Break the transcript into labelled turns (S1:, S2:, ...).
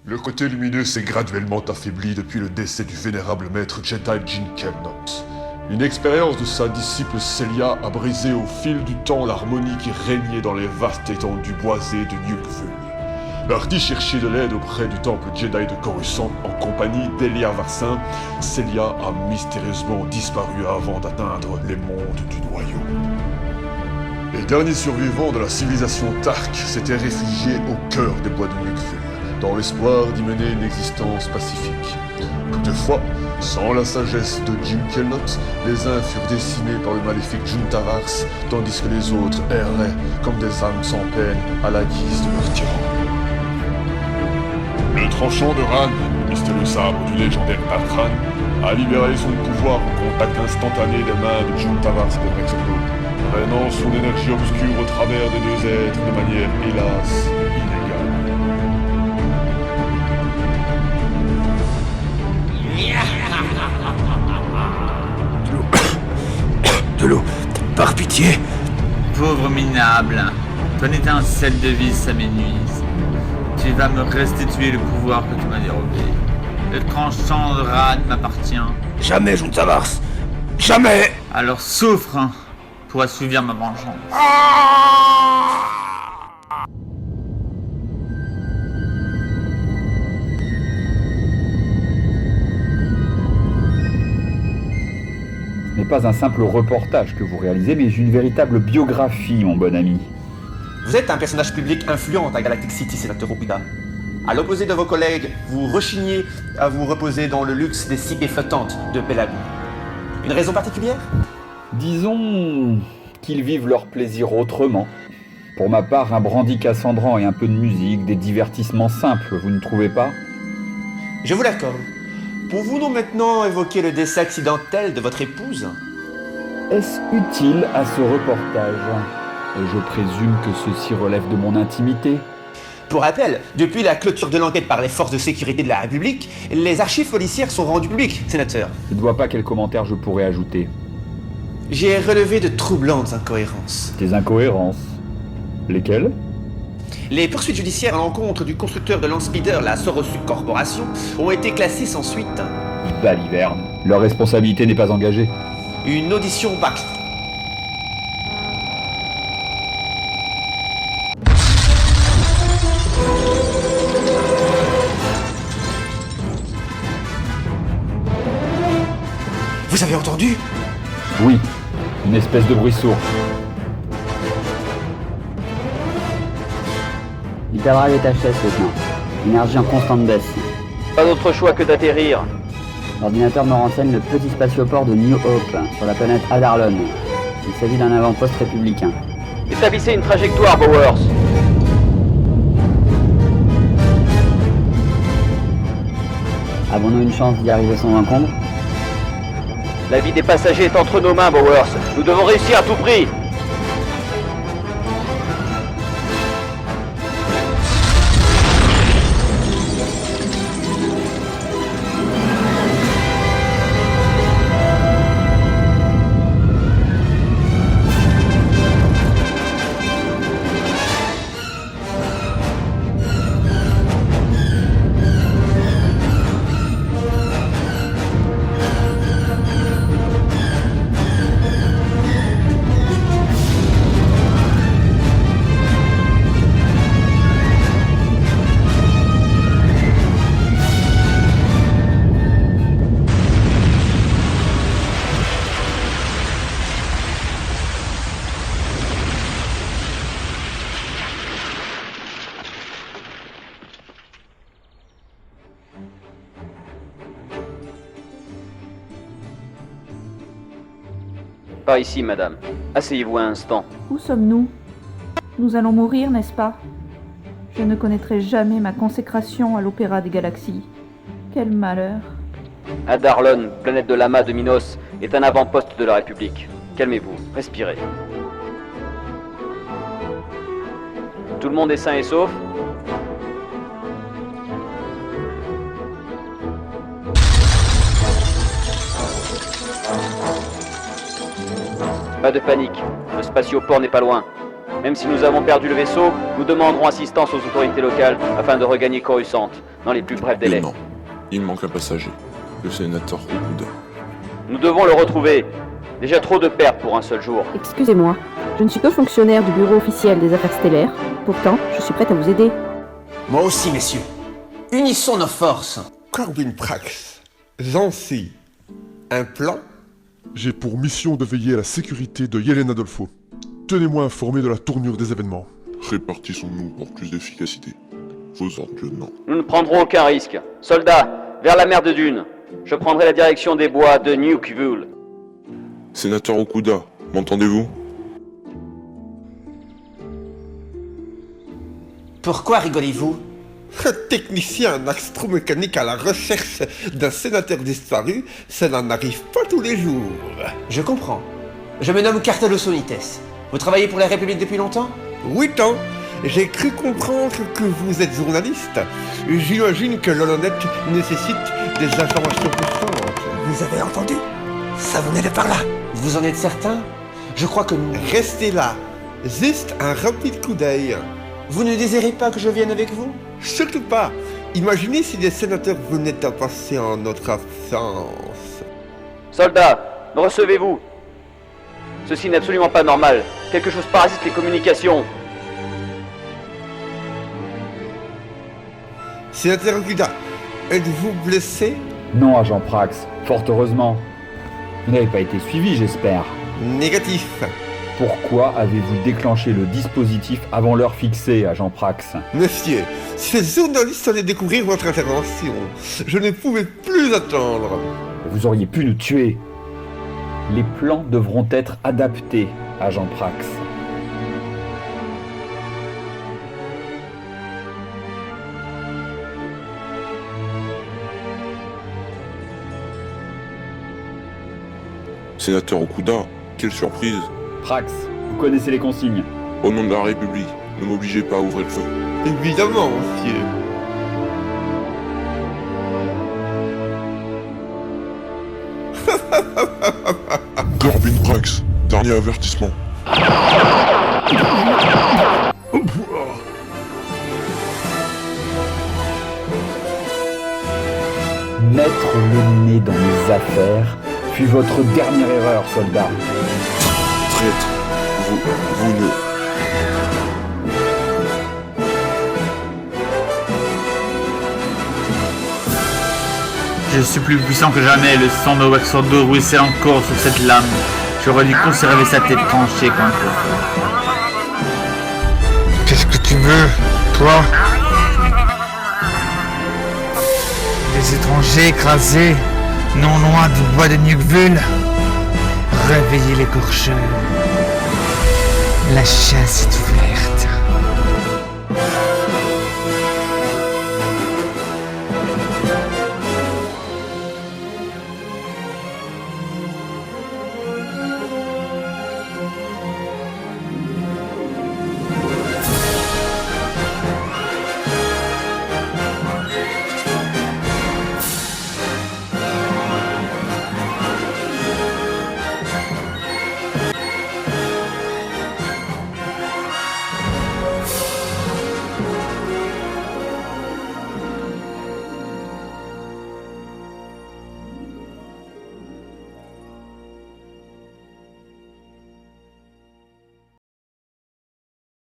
S1: Le côté lumineux s'est graduellement affaibli depuis le décès du vénérable maître Jedi Jin Kelnot. Une expérience de sa disciple Celia a brisé au fil du temps l'harmonie qui régnait dans les vastes étendues boisées de Nulful. Parti chercher de l'aide auprès du temple Jedi de Coruscant en compagnie d'Elia Varsin, Celia a mystérieusement disparu avant d'atteindre les mondes du noyau. Les derniers survivants de la civilisation Tark s'étaient réfugiés au cœur des bois de Nulful, dans l'espoir d'y mener une existence pacifique. Toutefois, sans la sagesse de Jin Kelnot, les uns furent décimés par le maléfique Juntavars, tandis que les autres erraient comme des âmes sans peine à la guise de leur tyran. Le tranchant de Ran, mystérieux sabre du légendaire Patran, a libéré son pouvoir au contact instantané des mains de Juntavars de Rexordo, drainant son énergie obscure au travers des deux êtres de manière, hélas, inégale.
S2: De l'eau, par pitié.
S3: Pauvre minable, ton étincelle de vie, ça m'énuise. Tu vas me restituer le pouvoir que tu m'as dérobé. Le tranchant de Ran m'appartient.
S2: Jamais, Juntavars. Jamais.
S3: Alors souffre pour assouvir ma vengeance.
S4: Ce n'est pas un simple reportage que vous réalisez, mais une véritable biographie, mon bon ami.
S5: Vous êtes un personnage public influent à Galactic City, sénateur Okuda. À l'opposé de vos collègues, vous rechignez à vous reposer dans le luxe des cités flottantes de Pelagou. Une raison particulière?
S4: Disons qu'ils vivent leur plaisir autrement. Pour ma part, un brandy cassandrant et un peu de musique, des divertissements simples, vous ne trouvez pas?
S5: Je vous l'accorde. Pouvons-nous maintenant évoquer le décès accidentel de votre épouse?
S4: Est-ce utile à ce reportage? Et je présume que ceci relève de mon intimité.
S5: Pour rappel, depuis la clôture de l'enquête par les forces de sécurité de la République, les archives policières sont rendues publiques, sénateur.
S4: Je ne vois pas quel commentaire je pourrais ajouter.
S5: J'ai relevé de troublantes incohérences.
S4: Des incohérences. Lesquelles?
S5: Les poursuites judiciaires à l'encontre du constructeur de Landspeeder, la Sorosuc Corporation, ont été classées sans suite.
S4: Baliverne. Leur responsabilité n'est pas engagée.
S5: Une audition par... Vous avez entendu?
S4: Oui, une espèce de bruit sourd.
S6: Il perdra les HS, lieutenant. Énergie en constante baisse.
S7: Pas d'autre choix que d'atterrir.
S6: L'ordinateur me renseigne le petit spatioport de New Hope, sur la planète Adarlon. Il s'agit d'un avant-poste républicain.
S7: Établissez une trajectoire, Bowers.
S6: Avons-nous une chance d'y arriver sans encombre?
S7: La vie des passagers est entre nos mains, Bowers. Nous devons réussir à tout prix. Par ici, madame. Asseyez-vous un instant.
S8: Où sommes-nous? Nous allons mourir, n'est-ce pas? Je ne connaîtrai jamais ma consécration à l'Opéra des Galaxies. Quel malheur.
S7: Adarlon, planète de l'amas de Minos, est un avant-poste de la République. Calmez-vous, respirez. Tout le monde est sain et sauf? Pas de panique, le spatioport n'est pas loin. Même si nous avons perdu le vaisseau, nous demanderons assistance aux autorités locales afin de regagner Coruscant dans les plus brefs délais.
S9: Non, il manque un passager, le sénateur Okuda.
S7: Nous devons le retrouver. Déjà trop de pertes pour un seul jour.
S10: Excusez-moi, je ne suis que fonctionnaire du bureau officiel des affaires stellaires. Pourtant, je suis prête à vous aider.
S5: Moi aussi, messieurs. Unissons nos forces.
S11: Corbin Prax, Zancy, un plan?
S1: J'ai pour mission de veiller à la sécurité de Yelena Adolfo. Tenez-moi informé de la tournure des événements.
S9: Répartissons-nous pour plus d'efficacité. Vos ordres, lieutenant.
S7: Nous ne prendrons aucun risque. Soldats, vers la mer de Dune. Je prendrai la direction des bois de Nukevul.
S9: Sénateur Okuda, m'entendez-vous?
S5: Pourquoi rigolez-vous?
S11: Un technicien en astromécanique à la recherche d'un sénateur disparu, cela n'arrive pas tous les jours.
S5: Je comprends. Je me nomme Cartelos Sonites. Vous travaillez pour la République depuis longtemps?
S11: 8 ans. J'ai cru comprendre que vous êtes journaliste. J'imagine que l'honnête nécessite des informations puissantes. Vous avez entendu? Ça venait de par là.
S5: Vous en êtes certain? Je crois que nous...
S11: Restez là. Juste un rapide coup d'œil.
S5: Vous ne désirez pas que je vienne avec vous?
S11: Surtout pas. Imaginez si des sénateurs venaient à passer en notre absence.
S7: Soldats, me recevez-vous? Ceci n'est absolument pas normal. Quelque chose parasite les communications.
S11: Sénateur Okuda, êtes-vous blessé?
S4: Non, agent Prax, fort heureusement. Vous n'avez pas été suivi, j'espère.
S11: Négatif.
S4: Pourquoi avez-vous déclenché le dispositif avant l'heure fixée, agent Prax?
S11: Monsieur, ces journalistes allaient découvrir votre intervention. Je ne pouvais plus attendre.
S4: Vous auriez pu nous tuer. Les plans devront être adaptés, agent Prax.
S9: Sénateur Okuda, quelle surprise!
S4: Prax, vous connaissez les consignes.
S9: Au nom de la République, ne m'obligez pas à ouvrir le feu.
S11: Évidemment, monsieur.
S9: Corbin Prax, dernier avertissement.
S4: Mettre le nez dans les affaires fut votre dernière erreur, soldat.
S9: Traître, vous ne...
S3: Je suis plus puissant que jamais, le sang de Waxordo ruisselle encore sur cette lame. J'aurais dû conserver sa tête tranchée quand je...
S2: Qu'est-ce que tu veux, toi? Des étrangers écrasés, non loin du bois de Nukevul. Réveillez l'écorcheur. La chasse est ouverte.